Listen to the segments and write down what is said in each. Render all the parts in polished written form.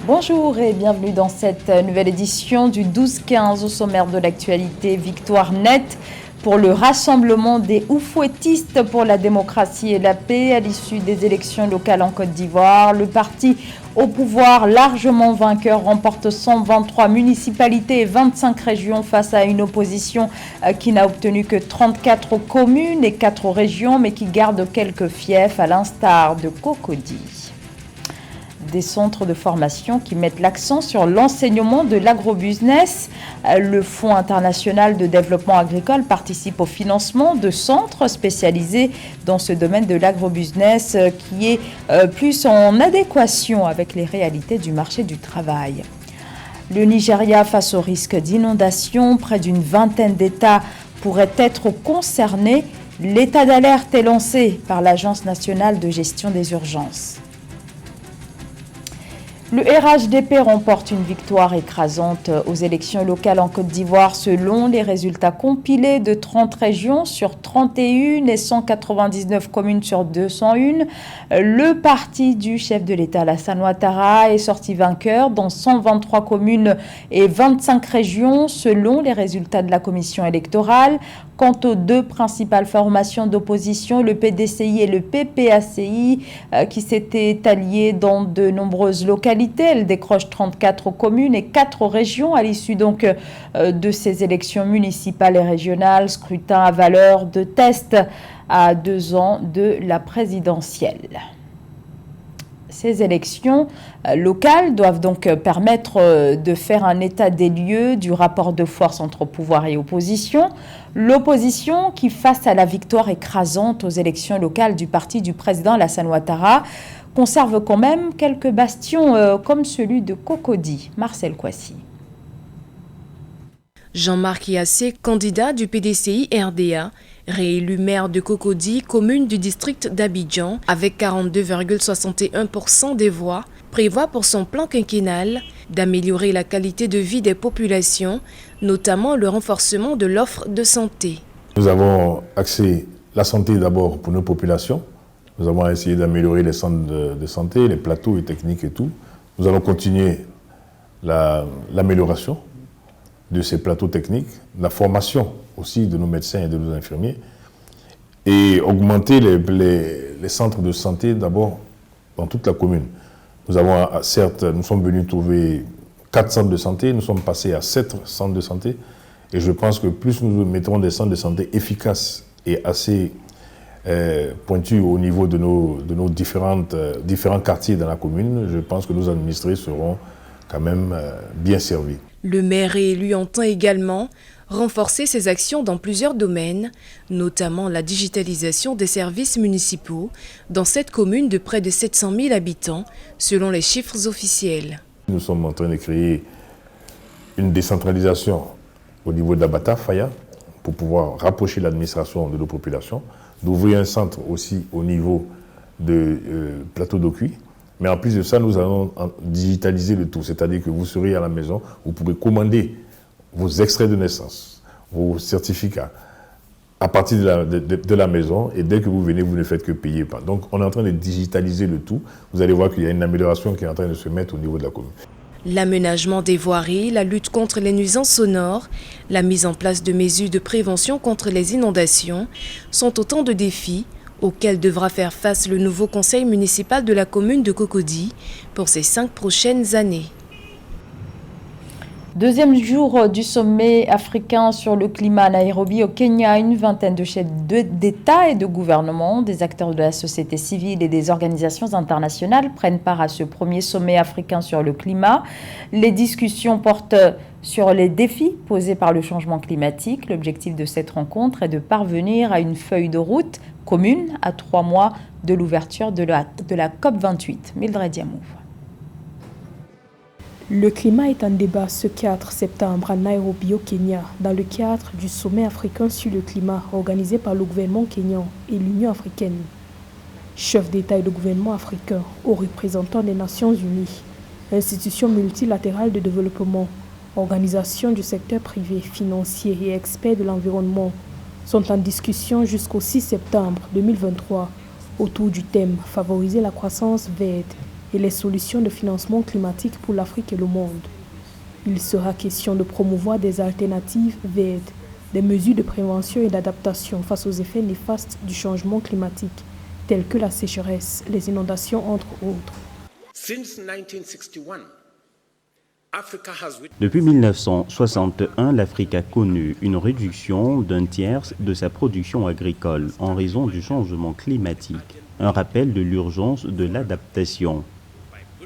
Bonjour et bienvenue dans cette nouvelle édition du 12-15 au sommaire de l'actualité. Victoire nette pour le rassemblement des Oufouettistes pour la démocratie et la paix à l'issue des élections locales en Côte d'Ivoire. Le parti au pouvoir largement vainqueur remporte 123 municipalités et 25 régions face à une opposition qui n'a obtenu que 34 communes et 4 régions mais qui garde quelques fiefs à l'instar de Cocody. Des centres de formation qui mettent l'accent sur l'enseignement de l'agrobusiness. Le Fonds international de développement agricole participe au financement de centres spécialisés dans ce domaine de l'agrobusiness qui est plus en adéquation avec les réalités du marché du travail. Le Nigeria face au risque d'inondation, près d'une vingtaine d'États pourraient être concernés. L'état d'alerte est lancé par l'Agence nationale de gestion des urgences. Le RHDP remporte une victoire écrasante aux élections locales en Côte d'Ivoire selon les résultats compilés de 30 régions sur 31 et 199 communes sur 201. Le parti du chef de l'État, Alassane Ouattara, est sorti vainqueur dans 123 communes et 25 régions selon les résultats de la commission électorale. Quant aux deux principales formations d'opposition, le PDCI et le PPACI, qui s'étaient alliés dans de nombreuses localités, elles décrochent 34 communes et 4 régions à l'issue donc de ces élections municipales et régionales, scrutin à valeur de test à 2 ans de la présidentielle. Ces élections locales doivent donc permettre de faire un état des lieux du rapport de force entre pouvoir et opposition. L'opposition qui, face à la victoire écrasante aux élections locales du parti du président Alassane Ouattara, conserve quand même quelques bastions comme celui de Cocody. Marcel Kouassi. Jean-Marc Yassé, candidat du PDCI RDA, réélu maire de Cocody, commune du district d'Abidjan, avec 42,61% des voix, prévoit pour son plan quinquennal d'améliorer la qualité de vie des populations, notamment le renforcement de l'offre de santé. Nous avons axé la santé d'abord pour nos populations. Nous avons essayé d'améliorer les centres de santé, les plateaux et techniques et tout. Nous allons continuer l'amélioration de ces plateaux techniques, la formation aussi de nos médecins et de nos infirmiers, et augmenter les centres de santé d'abord dans toute la commune. Nous avons, certes, nous sommes venus trouver 4 centres de santé, nous sommes passés à 7 centres de santé, et je pense que plus nous mettrons des centres de santé efficaces et assez pointus au niveau de nos différents quartiers dans la commune, je pense que nos administrés seront quand même bien servis. Le maire réélu entend également renforcer ses actions dans plusieurs domaines, notamment la digitalisation des services municipaux dans cette commune de près de 700 000 habitants, selon les chiffres officiels. Nous sommes en train de créer une décentralisation au niveau d'Abata, Faya, pour pouvoir rapprocher l'administration de nos populations, d'ouvrir un centre aussi au niveau de Plateau d'Ocuy. Mais en plus de ça, nous allons digitaliser le tout, c'est-à-dire que vous serez à la maison, vous pourrez commander vos extraits de naissance, vos certificats à partir de la maison, et dès que vous venez, vous ne faites que payer. Donc on est en train de digitaliser le tout. Vous allez voir qu'il y a une amélioration qui est en train de se mettre au niveau de la commune. L'aménagement des voiries, la lutte contre les nuisances sonores, la mise en place de mesures de prévention contre les inondations sont autant de défis auquel devra faire face le nouveau conseil municipal de la commune de Cocody pour ces 5 prochaines années. Deuxième jour du sommet africain sur le climat à Nairobi au Kenya. Une vingtaine de chefs d'État et de gouvernement, des acteurs de la société civile et des organisations internationales prennent part à ce premier sommet africain sur le climat. Les discussions portent sur les défis posés par le changement climatique. L'objectif de cette rencontre est de parvenir à une feuille de route commune à 3 mois de l'ouverture de la COP28. Mildred Diamou. Le climat est en débat ce 4 septembre à Nairobi au Kenya, dans le cadre du sommet africain sur le climat organisé par le gouvernement kényan et l'Union africaine. Chefs d'État et de gouvernement africains, aux représentants des Nations Unies, institutions multilatérales de développement, organisations du secteur privé, financier et experts de l'environnement sont en discussion jusqu'au 6 septembre 2023 autour du thème « Favoriser la croissance verte et les solutions de financement climatique pour l'Afrique et le monde. Il sera question de promouvoir des alternatives vertes, des mesures de prévention et d'adaptation face aux effets néfastes du changement climatique, tels que la sécheresse, les inondations, entre autres. Depuis 1961, l'Afrique a connu une réduction d'un tiers de sa production agricole en raison du changement climatique, un rappel de l'urgence de l'adaptation.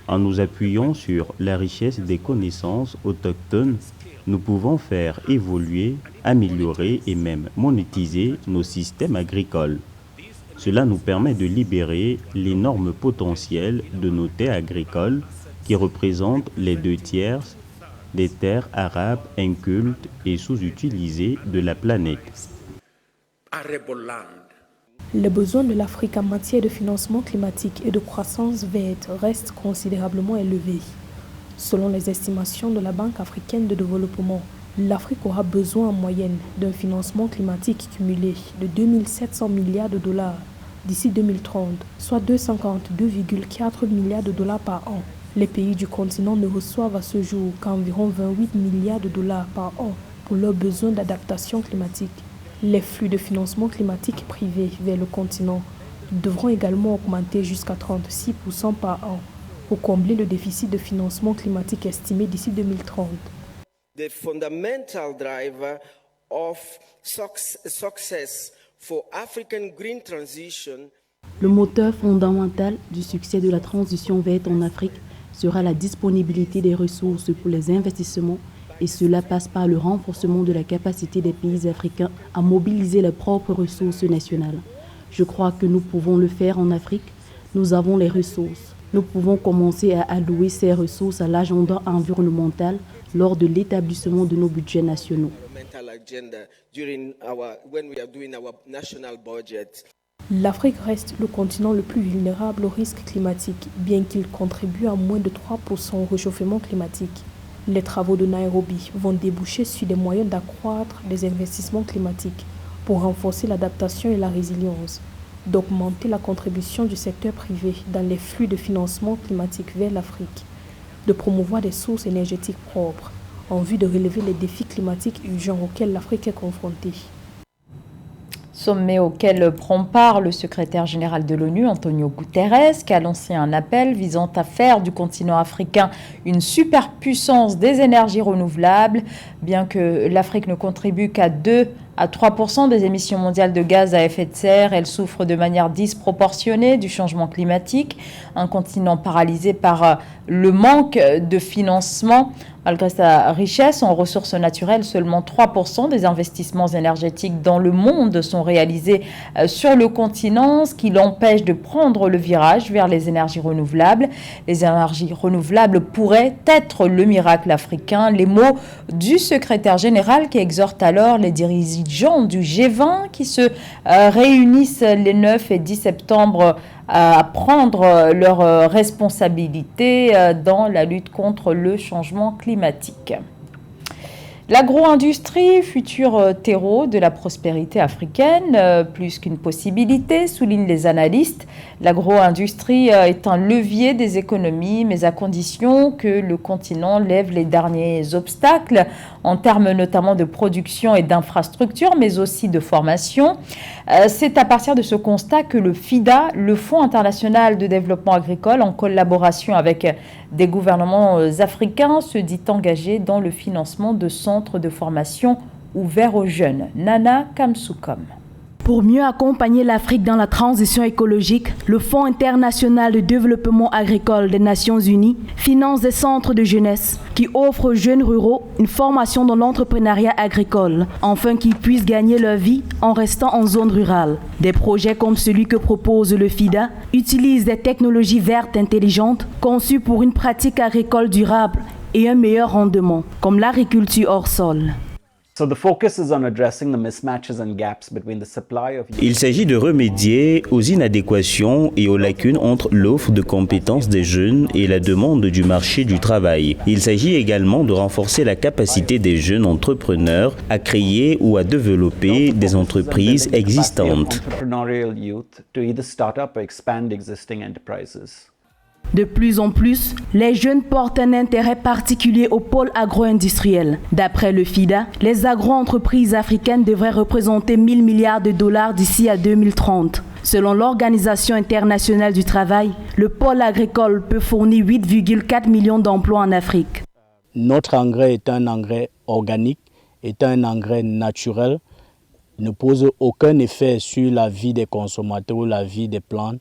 En nous appuyant sur la richesse des connaissances autochtones, nous pouvons faire évoluer, améliorer et même monétiser nos systèmes agricoles. Cela nous permet de libérer l'énorme potentiel de nos terres agricoles qui représentent les 2/3 des terres arables incultes et sous-utilisées de la planète. Les besoins de l'Afrique en matière de financement climatique et de croissance verte restent considérablement élevés. Selon les estimations de la Banque africaine de développement, l'Afrique aura besoin en moyenne d'un financement climatique cumulé de 2 700 milliards de dollars d'ici 2030, soit 252,4 milliards de dollars par an. Les pays du continent ne reçoivent à ce jour qu'environ 28 milliards de dollars par an pour leurs besoins d'adaptation climatique. Les flux de financement climatique privé vers le continent devront également augmenter jusqu'à 36% par an pour combler le déficit de financement climatique estimé d'ici 2030. The fundamental driver of success for African green transition. Le moteur fondamental du succès de la transition verte en Afrique sera la disponibilité des ressources pour les investissements, et cela passe par le renforcement de la capacité des pays africains à mobiliser leurs propres ressources nationales. Je crois que nous pouvons le faire en Afrique. Nous avons les ressources. Nous pouvons commencer à allouer ces ressources à l'agenda environnemental lors de l'établissement de nos budgets nationaux. L'Afrique reste le continent le plus vulnérable aux risques climatiques, bien qu'il contribue à moins de 3% au réchauffement climatique. Les travaux de Nairobi vont déboucher sur des moyens d'accroître les investissements climatiques pour renforcer l'adaptation et la résilience, d'augmenter la contribution du secteur privé dans les flux de financement climatique vers l'Afrique, de promouvoir des sources énergétiques propres en vue de relever les défis climatiques urgents auxquels l'Afrique est confrontée. Sommet auquel prend part le secrétaire général de l'ONU, Antonio Guterres, qui a lancé un appel visant à faire du continent africain une superpuissance des énergies renouvelables. Bien que l'Afrique ne contribue qu'à 2 à 3% des émissions mondiales de gaz à effet de serre, elle souffre de manière disproportionnée du changement climatique. Un continent paralysé par le manque de financement. Malgré sa richesse en ressources naturelles, seulement 3% des investissements énergétiques dans le monde sont réalisés sur le continent, ce qui l'empêche de prendre le virage vers les énergies renouvelables. Les énergies renouvelables pourraient être le miracle africain. Les mots du secrétaire général qui exhorte alors les dirigeants du G20 qui se réunissent les 9 et 10 septembre à prendre leurs responsabilités dans la lutte contre le changement climatique. L'agro-industrie, futur terreau de la prospérité africaine, plus qu'une possibilité, soulignent les analystes. L'agro-industrie est un levier des économies, mais à condition que le continent lève les derniers obstacles, en termes notamment de production et d'infrastructures, mais aussi de formation. C'est à partir de ce constat que le FIDA, le Fonds international de développement agricole, en collaboration avec des gouvernements africains, se dit engagé dans le financement de centres de formation ouverts aux jeunes. Nana Kamsukom. Pour mieux accompagner l'Afrique dans la transition écologique, le Fonds international de développement agricole des Nations Unies finance des centres de jeunesse qui offrent aux jeunes ruraux une formation dans l'entrepreneuriat agricole, afin qu'ils puissent gagner leur vie en restant en zone rurale. Des projets comme celui que propose le FIDA utilisent des technologies vertes intelligentes conçues pour une pratique agricole durable et un meilleur rendement, comme l'agriculture hors sol. Il s'agit de remédier aux inadéquations et aux lacunes entre l'offre de compétences des jeunes et la demande du marché du travail. Il s'agit également de renforcer la capacité des jeunes entrepreneurs à créer ou à développer des entreprises existantes. De plus en plus, les jeunes portent un intérêt particulier au pôle agro-industriel. D'après le FIDA, les agro-entreprises africaines devraient représenter 1 000 milliards de dollars d'ici à 2030. Selon l'Organisation internationale du travail, le pôle agricole peut fournir 8,4 millions d'emplois en Afrique. Notre engrais est un engrais organique, est un engrais naturel, ne pose aucun effet sur la vie des consommateurs ou la vie des plantes.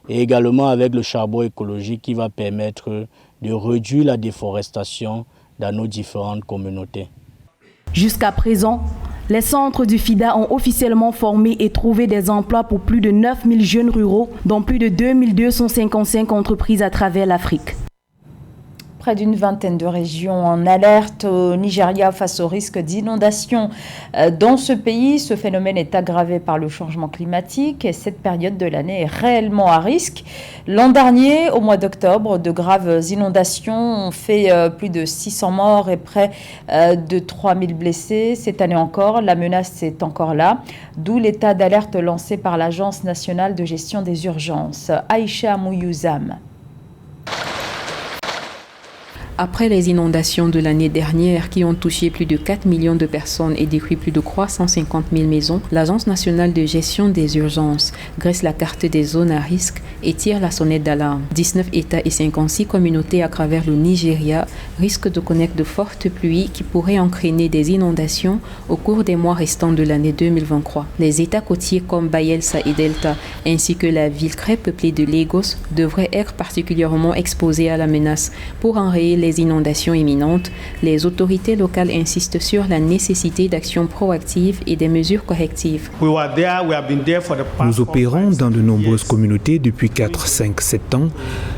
Et également avec le charbon écologique qui va permettre de réduire la déforestation dans nos différentes communautés. Jusqu'à présent, les centres du FIDA ont officiellement formé et trouvé des emplois pour plus de 9 000 jeunes ruraux, dont plus de 2 255 entreprises à travers l'Afrique. Près d'une vingtaine de régions en alerte au Nigeria face au risque d'inondation. Dans ce pays, ce phénomène est aggravé par le changement climatique et cette période de l'année est réellement à risque. L'an dernier, au mois d'octobre, de graves inondations ont fait plus de 600 morts et près de 3000 blessés. Cette année encore, la menace est encore là, d'où l'état d'alerte lancé par l'Agence nationale de gestion des urgences. Aïcha Mouyouzam. Après les inondations de l'année dernière qui ont touché plus de 4 millions de personnes et détruit plus de 350 000 maisons, l'Agence nationale de gestion des urgences dresse la carte des zones à risque et tire la sonnette d'alarme. 19 États et 56 communautés à travers le Nigeria risquent de connaître de fortes pluies qui pourraient entraîner des inondations au cours des mois restants de l'année 2023. Les États côtiers comme Bayelsa et Delta ainsi que la ville très peuplée de Lagos devraient être particulièrement exposés à la menace. Pour enrayer les inondations imminentes, les autorités locales insistent sur la nécessité d'actions proactives et des mesures correctives. Nous opérons dans de nombreuses communautés depuis 4, 5, 7 ans.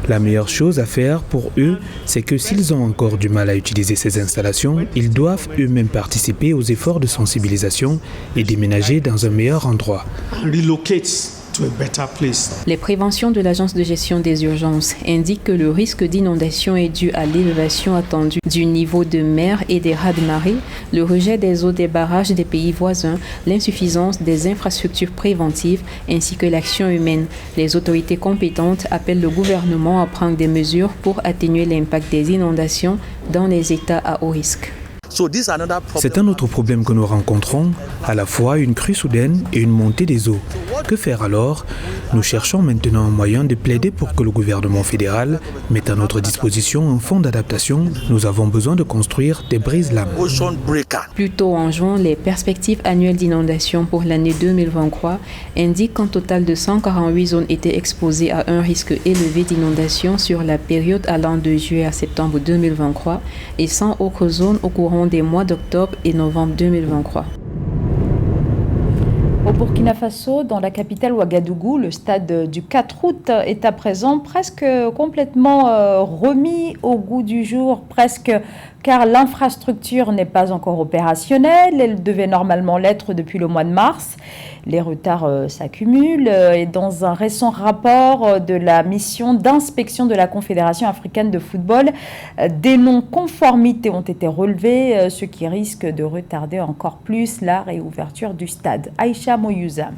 La meilleure chose à faire pour eux, c'est que s'ils ont encore du mal à utiliser ces installations, ils doivent eux-mêmes participer aux efforts de sensibilisation et déménager dans un meilleur endroit. Les préventions de l'Agence de gestion des urgences indiquent que le risque d'inondation est dû à l'élévation attendue du niveau de mer et des raz-de-marée, le rejet des eaux des barrages des pays voisins, l'insuffisance des infrastructures préventives ainsi que l'action humaine. Les autorités compétentes appellent le gouvernement à prendre des mesures pour atténuer l'impact des inondations dans les États à haut risque. C'est un autre problème que nous rencontrons, à la fois une crue soudaine et une montée des eaux. Que faire alors? Nous cherchons maintenant un moyen de plaider pour que le gouvernement fédéral mette à notre disposition un fonds d'adaptation. Nous avons besoin de construire des brise-lames. Plus tôt en juin, les perspectives annuelles d'inondation pour l'année 2023 indiquent qu'un total de 148 zones étaient exposées à un risque élevé d'inondation sur la période allant de juillet à septembre 2023 et 100 autres zones au courant des mois d'octobre et novembre 2023. Au Burkina Faso, dans la capitale Ouagadougou, le stade du 4 août est à présent presque complètement remis au goût du jour, car l'infrastructure n'est pas encore opérationnelle. Elle devait normalement l'être depuis le mois de mars. Les retards s'accumulent et dans un récent rapport de la mission d'inspection de la Confédération africaine de football, des non-conformités ont été relevées, ce qui risque de retarder encore plus la réouverture du stade. Aïcha Mouyouzam.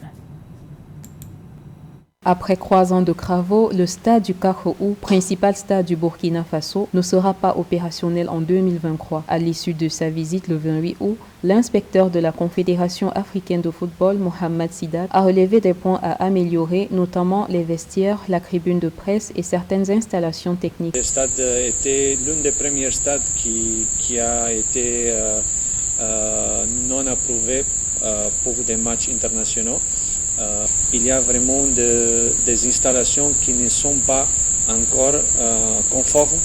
Après 3 ans de travaux, le stade du Kakhou, principal stade du Burkina Faso, ne sera pas opérationnel en 2023. À l'issue de sa visite le 28 août, l'inspecteur de la Confédération africaine de football, Mohamed Sidat, a relevé des points à améliorer, notamment les vestiaires, la tribune de presse et certaines installations techniques. Le stade était l'un des premiers stades qui a été non approuvé pour des matchs internationaux. Il y a vraiment des installations qui ne sont pas encore conformes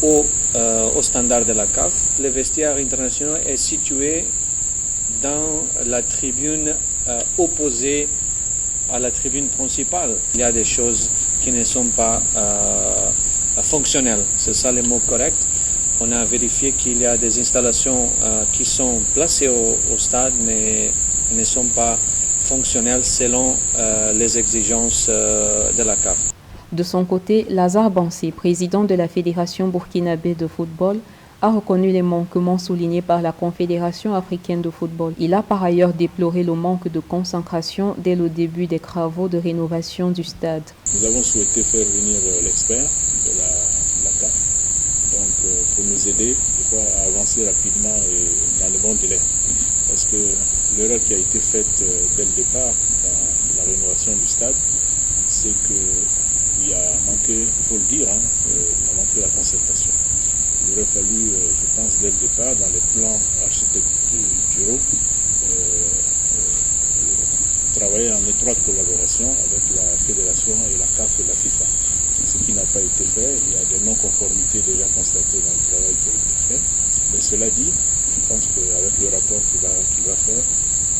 aux standards de la CAF. Le vestiaire international est situé dans la tribune opposée à la tribune principale. Il y a des choses qui ne sont pas fonctionnelles, c'est ça le mot correct. On a vérifié qu'il y a des installations qui sont placées au stade mais ne sont pas fonctionnelles selon les exigences de la CAF. De son côté, Lazare Bansé, président de la Fédération burkinabé de football, a reconnu les manquements soulignés par la Confédération africaine de football. Il a par ailleurs déploré le manque de concentration dès le début des travaux de rénovation du stade. Nous avons souhaité faire venir l'expert de la CAF pour nous aider à avancer rapidement et dans le bon délai. Parce que l'erreur qui a été faite dès le départ dans la rénovation du stade, c'est qu'il a manqué, il faut le dire, il a manqué la concertation. Il aurait fallu, je pense, dès le départ, dans les plans architecturaux, travailler en étroite collaboration avec la Fédération et la CAF et la FIFA. Ce qui n'a pas été fait, il y a des non-conformités déjà constatées dans le travail qui a été fait. Mais cela dit, je pense qu'avec le rapport qu'il va faire,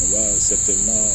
on va certainement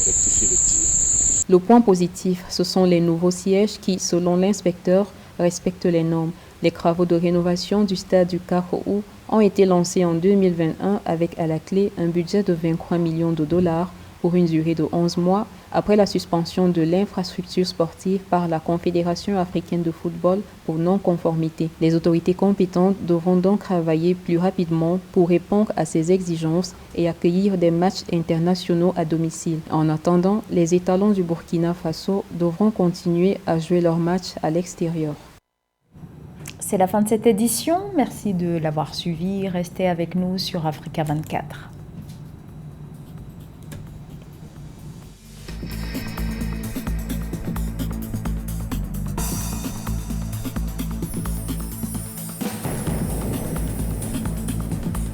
rectifier le tir. Le point positif, ce sont les nouveaux sièges qui, selon l'inspecteur, respectent les normes. Les travaux de rénovation du stade du Carreau ont été lancés en 2021 avec à la clé un budget de 23 millions de dollars pour une durée de 11 mois après la suspension de l'infrastructure sportive par la Confédération africaine de football pour non-conformité. Les autorités compétentes devront donc travailler plus rapidement pour répondre à ces exigences et accueillir des matchs internationaux à domicile. En attendant, les étalons du Burkina Faso devront continuer à jouer leurs matchs à l'extérieur. C'est la fin de cette édition. Merci de l'avoir suivi. Restez avec nous sur Africa 24.